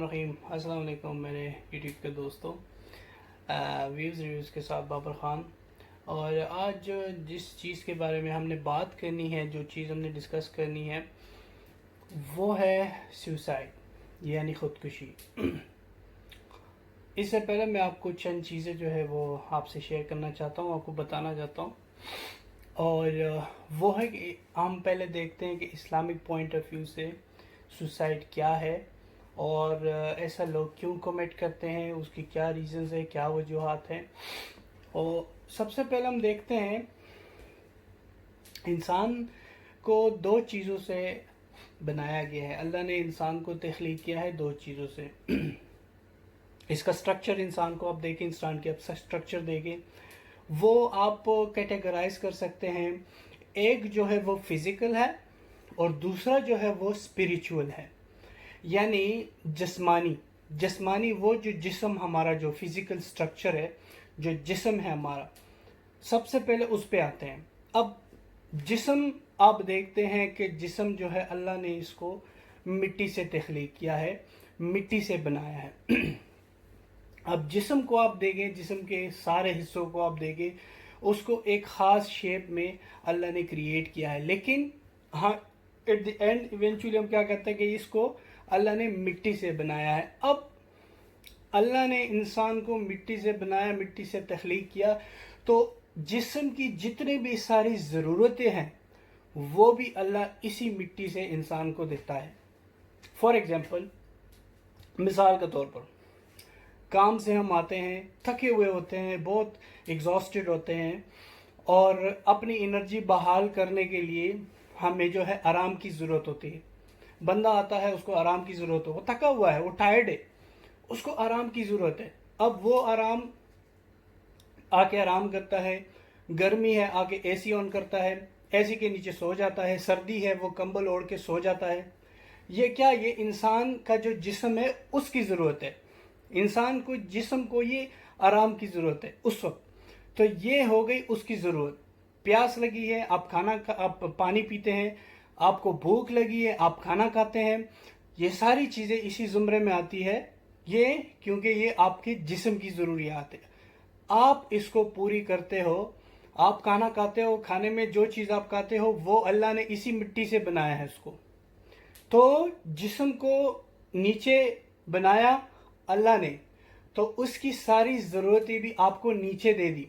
الرحیم السلام علیکم میرے یوٹیوب کے دوستوں، ویوز ریویوز کے ساتھ بابر خان۔ اور آج جس چیز کے بارے میں ہم نے بات کرنی ہے، جو چیز ہم نے ڈسکس کرنی ہے، وہ ہے سیوسائڈ یعنی خودکشی۔ اس سے پہلے میں آپ کو چند چیزیں جو ہے وہ آپ سے شیئر کرنا چاہتا ہوں، آپ کو بتانا چاہتا ہوں، اور وہ ہے کہ ہم پہلے دیکھتے ہیں کہ اسلامک پوائنٹ آف ویو سے سوسائڈ کیا ہے، اور ایسا لوگ کیوں کمٹ کرتے ہیں، اس کی کیا ریزنز ہے، کیا وجوہات ہیں۔ اور سب سے پہلے ہم دیکھتے ہیں انسان کو دو چیزوں سے بنایا گیا ہے۔ اللہ نے انسان کو تخلیق کیا ہے دو چیزوں سے۔ اس کا سٹرکچر انسان کو آپ دیکھیں، انسان کے سٹرکچر دیکھیں، وہ آپ کیٹیگرائز کر سکتے ہیں۔ ایک جو ہے وہ فزیکل ہے اور دوسرا جو ہے وہ اسپریچول ہے، یعنی جسمانی وہ جو جسم ہمارا جو فزیکل سٹرکچر ہے، جو جسم ہے ہمارا، سب سے پہلے اس پہ آتے ہیں۔ اب جسم آپ دیکھتے ہیں کہ جسم جو ہے اللہ نے اس کو مٹی سے تخلیق کیا ہے، مٹی سے بنایا ہے۔ اب جسم کو آپ دیکھیں، جسم کے سارے حصوں کو آپ دیکھیں، اس کو ایک خاص شیپ میں اللہ نے کریٹ کیا ہے، لیکن ہاں ایٹ دی اینڈ ایونچولی ہم کیا کہتے ہیں کہ اس کو اللہ نے مٹی سے بنایا ہے۔ اب اللہ نے انسان کو مٹی سے بنایا، مٹی سے تخلیق کیا، تو جسم کی جتنی بھی ساری ضرورتیں ہیں وہ بھی اللہ اسی مٹی سے انسان کو دیتا ہے۔ فار ایگزامپل، مثال کے طور پر، کام سے ہم آتے ہیں، تھکے ہوئے ہوتے ہیں، بہت ایگزاسٹڈ ہوتے ہیں، اور اپنی انرجی بحال کرنے کے لیے ہمیں جو ہے آرام کی ضرورت ہوتی ہے۔ بندہ آتا ہے، اس کو آرام کی ضرورت ہو، وہ تھکا ہوا ہے، وہ ٹائرڈ ہے، اس کو آرام کی ضرورت ہے۔ اب وہ آ کے آرام کرتا ہے، گرمی ہے آ کے اے سی آن کرتا ہے، اے سی کے نیچے سو جاتا ہے، سردی ہے وہ کمبل اوڑھ کے سو جاتا ہے۔ یہ کیا، یہ انسان کا جو جسم ہے اس کی ضرورت ہے، انسان کو جسم کو یہ آرام کی ضرورت ہے اس وقت، تو یہ ہو گئی اس کی ضرورت۔ پیاس لگی ہے، آپ پانی پیتے ہیں، آپ کو بھوک لگی ہے، آپ کھانا کھاتے ہیں، یہ ساری چیزیں اسی زمرے میں آتی ہے، یہ کیونکہ یہ آپ کے جسم کی ضروریات ہے، آپ اس کو پوری کرتے ہو۔ آپ کھانا کھاتے ہو، کھانے میں جو چیز آپ کھاتے ہو وہ اللہ نے اسی مٹی سے بنایا ہے اس کو، تو جسم کو نیچے بنایا اللہ نے، تو اس کی ساری ضرورتیں بھی آپ کو نیچے دے دی۔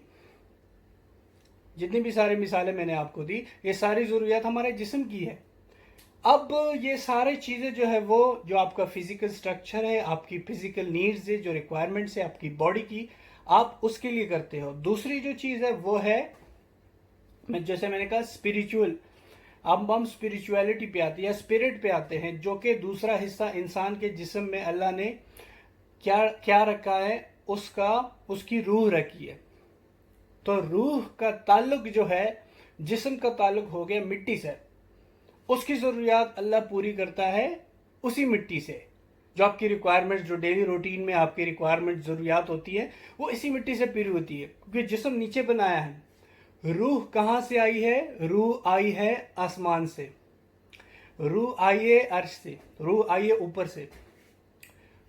جتنی بھی ساری مثالیں میں نے آپ کو دی، یہ ساری ضروریات ہمارے جسم کی ہے۔ اب یہ ساری چیزیں جو ہے وہ جو آپ کا فزیکل سٹرکچر ہے، آپ کی فزیکل نیڈز ہے، جو ریکوائرمنٹس ہے آپ کی باڈی کی، آپ اس کے لیے کرتے ہو۔ دوسری جو چیز ہے وہ ہے، جیسے میں نے کہا، اسپریچول۔ اب ہم اسپریچولیٹی پہ آتے ہیں یا اسپرٹ پہ آتے ہیں، جو کہ دوسرا حصہ انسان کے جسم میں اللہ نے کیا رکھا ہے، اس کی روح رکھی ہے۔ تو روح کا تعلق جو ہے جسم کا تعلق ہو گیا مٹی سے، اس کی ضروریات اللہ پوری کرتا ہے اسی مٹی سے۔ جو آپ کی ریکوائرمنٹ، جو ڈیلی روٹین میں آپ کی ریکوائرمنٹ ضروریات ہوتی ہے، وہ اسی مٹی سے پوری ہوتی ہے، کیونکہ جسم نیچے بنایا ہے۔ روح کہاں سے آئی ہے؟ روح آئی ہے آسمان سے، روح آئی ہے عرش سے، روح آئی ہے اوپر سے۔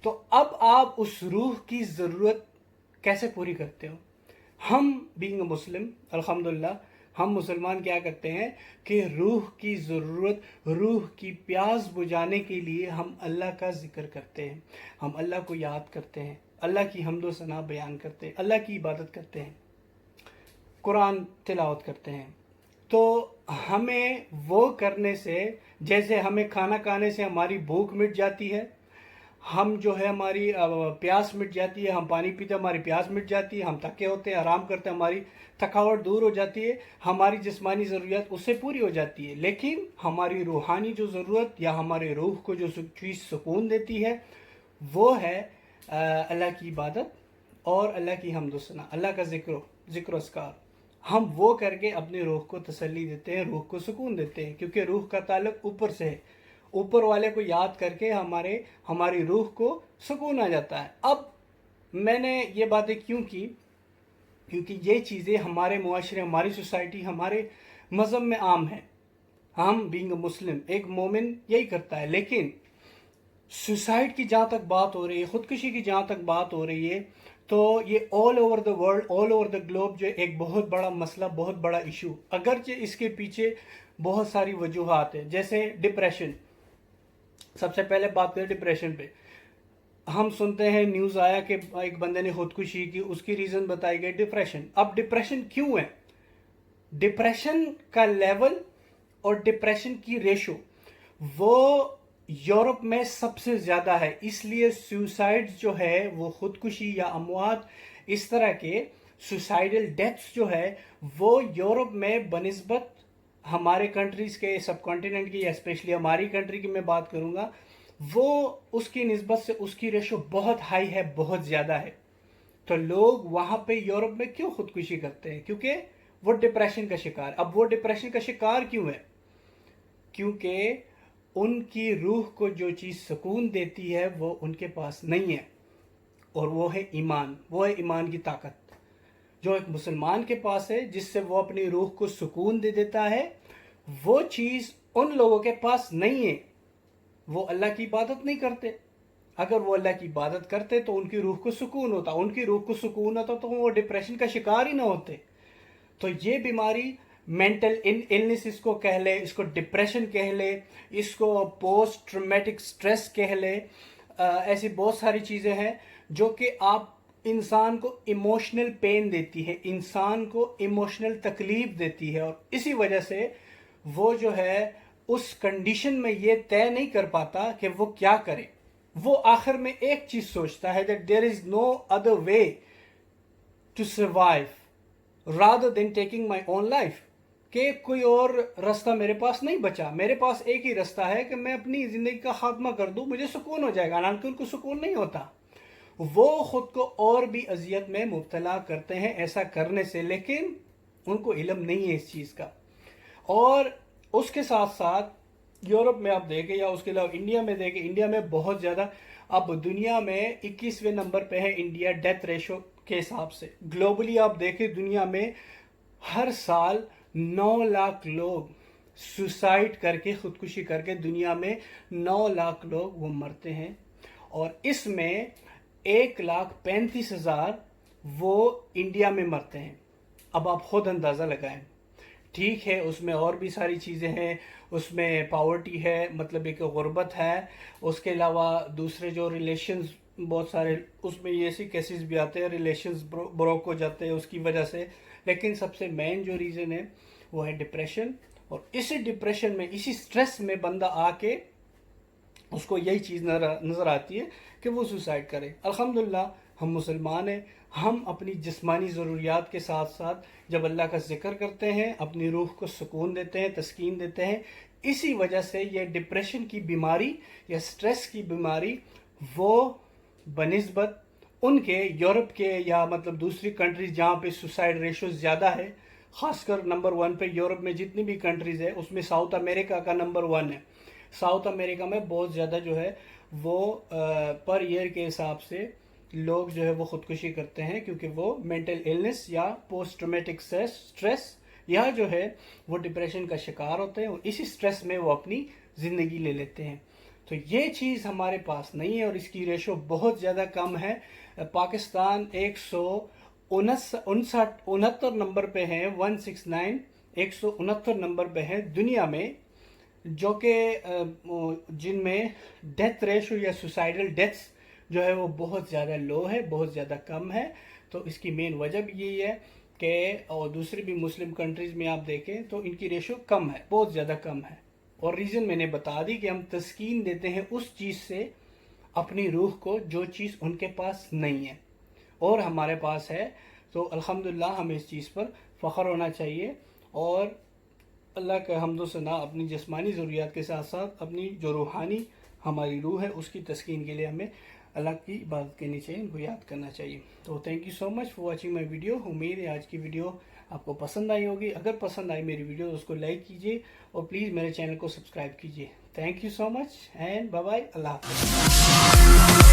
تو اب آپ اس روح کی ضرورت کیسے پوری کرتے ہو؟ ہم بینگ مسلم، الحمدللہ، ہم مسلمان کیا کرتے ہیں کہ روح کی ضرورت، روح کی پیاس بجھانے کے لیے ہم اللہ کا ذکر کرتے ہیں، ہم اللہ کو یاد کرتے ہیں، اللہ کی حمد و ثنا بیان کرتے ہیں، اللہ کی عبادت کرتے ہیں، قرآن تلاوت کرتے ہیں۔ تو ہمیں وہ کرنے سے، جیسے ہمیں کھانا کھانے سے ہماری بھوک مٹ جاتی ہے، ہم جو ہے ہماری پیاس مٹ جاتی ہے، ہم پانی پیتے ہماری پیاس مٹ جاتی ہے، ہم تھکے ہوتے ہیں، آرام کرتے ہیں، ہماری تھکاوٹ دور ہو جاتی ہے، ہماری جسمانی ضروریات اس سے پوری ہو جاتی ہے، لیکن ہماری روحانی جو ضرورت یا ہمارے روح کو جو چیز سکون دیتی ہے، وہ ہے اللہ کی عبادت اور اللہ کی حمد و ثنا، اللہ کا ذکر و اذکار۔ ہم وہ کر کے اپنے روح کو تسلی دیتے ہیں، روح کو سکون دیتے ہیں، کیونکہ روح کا تعلق اوپر سے ہے، اوپر والے کو یاد کر کے ہماری روح کو سکون آ جاتا ہے۔ اب میں نے یہ باتیں کیوں کی؟ کیونکہ یہ چیزیں ہمارے معاشرے، ہماری سوسائٹی، ہمارے مذہب میں عام ہیں۔ ہم بینگ مسلم، ایک مومن یہی کرتا ہے، لیکن सुसाइड की जहाँ तक बात हो रही है, ख़ुदकुशी की जहाँ तक बात हो रही है, तो ये all over the world, all over the globe जो एक बहुत बड़ा मसला, बहुत बड़ा इशू, अगरचे इसके पीछे बहुत सारी वजूहात हैं। जैसे डिप्रेशन, सबसे पहले बात करें डिप्रेशन पे। हम सुनते हैं न्यूज़ आया कि एक बंदे ने खुदकुशी की, उसकी रीज़न बताई गई डिप्रेशन। अब डिप्रेशन क्यों है? डिप्रेशन का लेवल और डिप्रेशन की रेशो वो यूरोप में सबसे ज़्यादा है, इसलिए सुसाइड जो है वो खुदकुशी या अमवात, इस तरह के सुसाइडल डेथ्स जो है वो यूरोप में बनिस्बत हमारे कंट्रीज़ के, सब कॉन्टिनेंट की, स्पेशली हमारी कंट्री की मैं बात करूँगा, वो उसकी निस्बत से उसकी रेशो बहुत हाई है, बहुत ज़्यादा है। तो लोग वहाँ पे यूरोप में क्यों खुदकुशी करते हैं? क्योंकि वो डिप्रेशन का शिकार। अब वो डिप्रेशन का शिकार क्यों है? क्योंकि उनकी रूह को जो चीज़ सुकून देती है वो उनके पास नहीं है, और वो है ईमान। वो है ईमान की ताकत जो एक मुसलमान के पास है, जिससे वो अपनी रूह को सुकून दे देता है। वो चीज़ उन लोगों के पास नहीं है। वो अल्लाह की इबादत नहीं करते। अगर वो अल्लाह की इबादत करते तो उनकी रूह को सुकून होता, उनकी रूह को सुकून होता तो वो डिप्रेशन का शिकार ही ना होते। तो ये बीमारी, मेंटल इलनेस इसको कह ले, इसको डिप्रेशन कह ले, इसको पोस्ट ट्रॉमेटिक स्ट्रेस कह ले, ऐसी बहुत सारी चीज़ें हैं जो कि आप इंसान को इमोशनल पेन देती है, इंसान को इमोशनल तकलीफ देती है, और इसी वजह से वो जो है उस कंडीशन में ये तय नहीं कर पाता कि वो क्या करे। वो आखिर में एक चीज़ सोचता है that there is no other way to survive rather than taking my own life, कि कोई और रास्ता मेरे पास नहीं बचा, मेरे पास एक ही रास्ता है कि मैं अपनी ज़िंदगी का खात्मा कर दूं, मुझे सुकून हो जाएगा। हालांकि उनको सुकून नहीं होता, वो ख़ुद को और भी अजियत में मुब्तला करते हैं ऐसा करने से, लेकिन उनको इल्म नहीं है इस चीज़ का। और उसके साथ साथ यूरोप में आप देखें, या उसके अलावा इंडिया में देखें, इंडिया में बहुत ज़्यादा, अब दुनिया में 21वें नंबर पे है इंडिया डेथ रेशो के हिसाब से। ग्लोबली आप देखें, दुनिया में हर साल 9 लाख लोग सुसाइड करके, खुदकुशी करके, दुनिया में 9 लाख लोग वो मरते हैं, और इसमें 1,35,000 वो इंडिया में मरते हैं। अब आप खुद अंदाज़ा लगाएं। ठीक है, उसमें और भी सारी चीज़ें हैं, उसमें पावर्टी है, मतलब एक गुर्बत है, उसके अलावा दूसरे जो रिलेशंस बहुत सारे, उसमें ये ऐसे केसेस भी आते हैं, रिलेशंस ब्रोक हो जाते हैं उसकी वजह से। लेकिन सबसे मेन जो रीज़न है वो है डिप्रेशन, और इसी डिप्रेशन में, इसी स्ट्रेस में बंदा आके उसको यही चीज़ नज़र आती है कि वो सुसाइड करे। अल्हम्दुलिल्लाह हम मुसलमान हैं, हम अपनी जिस्मानी ज़रूरियात के साथ साथ जब अल्लाह का ज़िक्र करते हैं, अपनी रूह को सुकून देते हैं, तस्कीन देते हैं। इसी वजह से ये डिप्रेशन की बीमारी या स्ट्रेस की बीमारी वो बनिस्बत उनके यूरोप के, या मतलब दूसरी कंट्रीज जहाँ पे सुसाइड रेशो ज़्यादा है, ख़ासकर नंबर 1 पे यूरोप में जितनी भी कंट्रीज़ है उसमें साउथ अमेरिका का नंबर 1 है। साउथ अमेरिका में बहुत ज़्यादा जो है वो पर ईयर के हिसाब से लोग जो है वो ख़ुदकुशी करते हैं, क्योंकि वो मेंटल इलनेस या पोस्ट ट्रॉमेटिक स्ट्रेस या जो है वो डिप्रेशन का शिकार होते हैं, और इसी स्ट्रेस में वो अपनी ज़िंदगी ले लेते हैं। तो ये चीज़ हमारे पास नहीं है, और इसकी रेशो बहुत ज़्यादा कम है। पाकिस्तान 169 नंबर पे है, 169 169 नंबर पे है दुनिया में, जो कि जिनमें डेथ रेशो या सुसाइडल डेथ्स जो है वो बहुत ज़्यादा लो है, बहुत ज़्यादा कम है। तो इसकी मेन वजह भी यही है कि, और दूसरी भी मुस्लिम कंट्रीज़ में आप देखें तो इनकी रेशो कम है, बहुत ज़्यादा कम है। और रीज़न मैंने बता दी कि हम तस्कीन देते हैं उस चीज़ से अपनी रूह को जो चीज़ उनके पास नहीं है और हमारे पास है। तो अल्हम्दुलिल्लाह हमें इस चीज़ पर फ़ख्र होना चाहिए, और अल्लाह का हम्दो सना अपनी जिस्मानी ज़रूरियात के साथ साथ अपनी जो रूहानी हमारी रूह है उसकी तस्कीन के लिए हमें अल्लाह की इबादत करनी चाहिए, इनको याद करना चाहिए। तो thank you so much for watching my video. उम्मीद है आज की वीडियो आपको पसंद आई होगी। अगर पसंद आई मेरी वीडियो तो उसको लाइक कीजिए, और प्लीज़ मेरे चैनल को सब्सक्राइब कीजिए। Thank you so much and bye bye, अल्लाह हाफ़िज़।